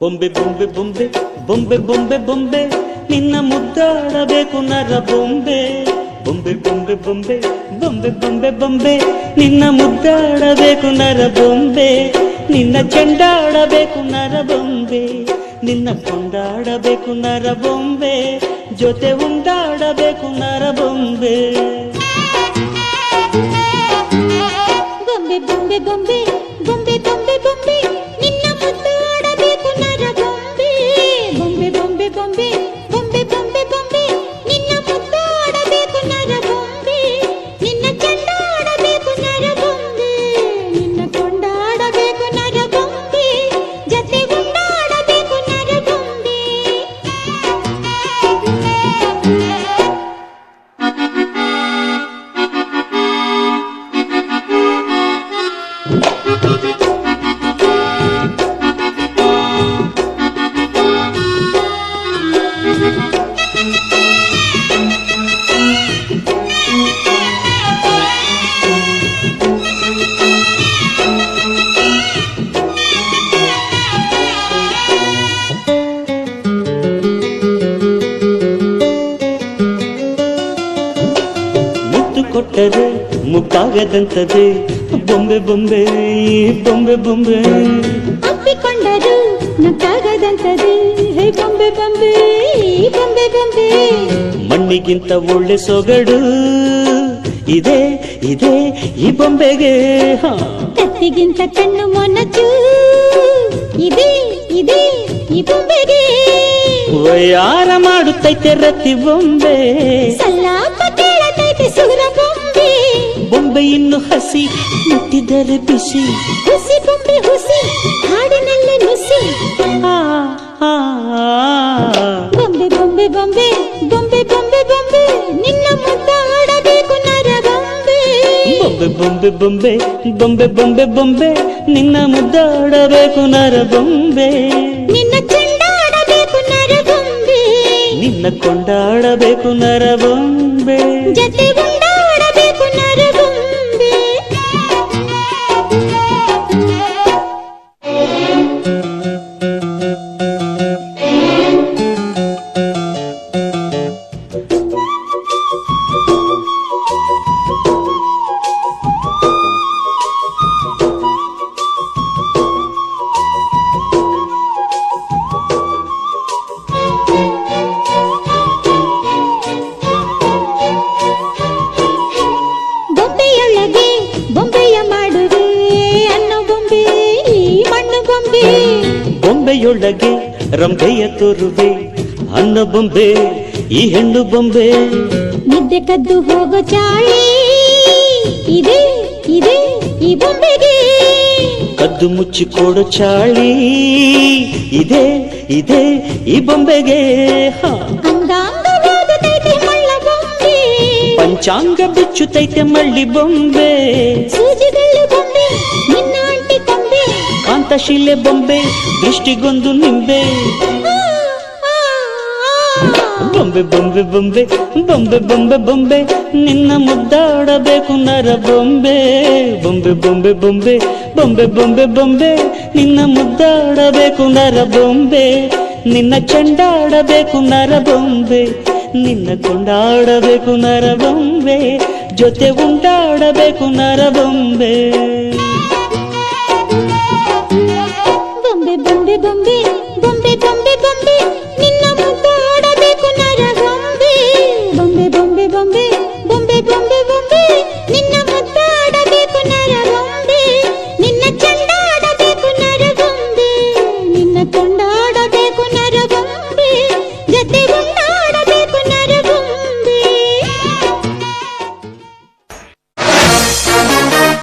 ಬೊಂಬೆ ಬೊಂಬೆ ಬೊಂಬೆ ಬೊಂಬೆ ಬೊಂಬೆ ಬೊಂಬೆ ನಿನ್ನ ಮುದ್ದಾಡಬೇಕು ನರ ಬೊಂಬೆ. ಬೊಂಬೆ ಬೊಂಬೆ ಬೊಂಬೆ ಬೊಂಬೆ ಬೊಂಬೆ ಬೊಂಬೆ ನಿನ್ನ ಮುದ್ದಾಡಬೇಕು ನರ ಬೊಂಬೆ. ನಿನ್ನ ಚೆಂಡಾಡಬೇಕು ನರ ಬೊಂಬೆ, ನಿನ್ನ ಕೊಂಡಾಡಬೇಕು ನರ ಬೊಂಬೆ, ಜೊತೆ ಉಂಡಾಡಬೇಕು ನರ ಬೊಂಬೆ. ಬೊಂಬೆ ಬೊಂಬೆ ಬೊಂಬೆ ಬೊಂಬೆ ಬೊಂಬೆ ಬೊಂಬೆ ನಿನ್ನ ಮುದ್ದಾಡಬೇಕು ನರ ಬೊಂಬೆ. ಬೊಂಬೆ ಬೊಂಬೆ ಬೊಂಬೆ ಬೊಂಬೆ ಬೊಂಬೆ ಬೊಂಬೆ ನಿನ್ನ ಮುದ್ದಾಡಬೇಕು ನರ ಬೊಂಬೆ, ನಿನ್ನ ಚೆಂಡಾಡಬೇಕು ನರ ಬೊಂಬೆ, ನಿನ್ನ ಕೊಂಡಾಡಬೇಕು ನರ ಬೊಂಬೆ, ಜೊತೆ ಉಂಡಾಡಬೇಕು ನರ ಬೊಂಬೆ. ಮುತ್ತು ಕೊಟ್ಟರೆ ಮುಕ್ಕಾಗದಂತದೆ ಬೊಂಬೆ ಬೊಂಬೆ ಬೊಂಬೆ ಬೊಂಬೆ. ಅಪ್ಪಿಕೊಂಡರು ನಕ್ಕಾಗದಂತದೆ ಬೊಂಬೆ ಬೊಂಬೆ ಬೊಂಬೆ ಬೊಂಬೆ. ಮಣ್ಣಿಗಿಂತ ಒಳ್ಳೆ ಸೊಗಡು ಇದೆ ಇದೆ ಈ ಬೊಂಬೆಗೆ. ಕತ್ತಿಗಿಂತ ಕಣ್ಣು ಮೊನಚು ಇದೆ ಇದೆ ಈ ಬೊಂಬೆಗೆ. ವಯ್ಯಾರ ಮಾಡುತ್ತೈತೆ ರತಿ ಬೊಂಬೆ, ಸಲ್ಲಾಪ ಕೇಳತೈತೆ ಸುರ ಬೊಂಬೆ. ಬೊಂಬೆ ಇನ್ನು ಹಸಿ ಮುಟ್ಟಿದರೆ ಬಿಸಿ. ಹುಸಿ ಬೊಂಬೆ ಹುಸಿ ಹಾಡಿನಲ್ಲಿ ನುಸಿ. ಆ, ಆ, ಬೊಂಬೆ ಬೊಂಬೆ ಬೊಂಬೆ ಬೊಂಬೆ ಬೊಂಬೆ ಬೊಂಬೆ ನಿನ್ನ ಮುದ್ದಾಡಬೇಕು ನರ ಬೊಂಬೆ. ಬೊಂಬೆ ಬೊಂಬೆ ಬೊಂಬೆ ಬೊಂಬೆ ಬೊಂಬೆ ಬೊಂಬೆ ನಿನ್ನ ಮುದ್ದಾಡಬೇಕು ನರ ಬೊಂಬೆ, ನಿನ್ನ ಚೆಂಡಾಡಬೇಕು ನರ ಬೊಂಬೆ, ನಿನ್ನ ಕೊಂಡಾಡಬೇಕು ನರ ಬೊಂಬೆ, ಜೊತೆ ಉಂಡಾಡಬೇಕು ನರ ಬೊಂಬೆ. ಬೊಂಬೆಯೊಳಗೆ ಬೊಂಬೆಯ ಮಾಡುವೆ ಅನ್ನೋ ಬೊಂಬೆ ಈ ಮಣ್ಣು ಬೊಂಬೆ. ಬೊಂಬೆಯೊಳಗೆ ರಂಬೆಯ ತೋರುವೆ ಅನ್ನ ಬೊಂಬೆ ಈ ಹೆಣ್ಣು ಬೊಂಬೆ. ನಿದ್ದೆ ಕದ್ದು ಹೋಗೋ ಚಾಳಿ ಇದೆ ಇದೆ ಈ ಬೊಂಬೆಗೆ. ಕದ್ದು ಮುಚ್ಚಿ ಕೊಡೋ ಚಾಳಿ ಇದೆ ಇದೆ ಈ ಬೊಂಬೆಗೆ. ಅಂಗಾಂಗ ಓದುತ್ತೈತೆ ಮಳ್ಳ ಬೊಂಬೆ, ಪಂಚಾಂಗ ಬಿಚ್ಚುತ್ತೈತೆ ಮಳ್ಳಿ ಬೊಂಬೆ. ಸೂಜಿಗಲ್ಲು ಬೊಂಬೆ ನಿನ್ನ ಅಂಟಿ ಕೊಂಬೆ. ಕಾಂತಶಿಲೆ ಬೊಂಬೆ ದೃಷ್ಟಿಗೊಂದು ನಿಂಬೆ. ಬೊಂಬೆ ಬೊಂಬೆ ಬೊಂಬೆ ಬೊಂಬೆ ಬೊಂಬೆ ಬೊಂಬೆ ನಿನ್ನ ಮುದ್ದಾಡಬೇಕು ನರ ಬೊಂಬೆ. ಬೊಂಬೆ ಬೊಂಬೆ ಬೊಂಬೆ ಬೊಂಬೆ ಬೊಂಬೆ ಬೊಂಬೆ ನಿನ್ನ ಮುದ್ದಾಡಬೇಕು ನರ ಬೊಂಬೆ, ನಿನ್ನ ಚೆಂಡಾಡಬೇಕು ನರ ಬೊಂಬೆ, ನಿನ್ನ ಕೊಂಡಾಡಬೇಕು ನರ ಬೊಂಬೆ, ಜೊತೆ ಉಂಡಾಡಬೇಕು ನರ ಬೊಂಬೆ. ಬೊಂಬೆ ಬೊಂಬೆ ಬೊಂಬೆ ಬೊಂಬೆ ಬೊಂಬೆ ಬೊಂಬೆ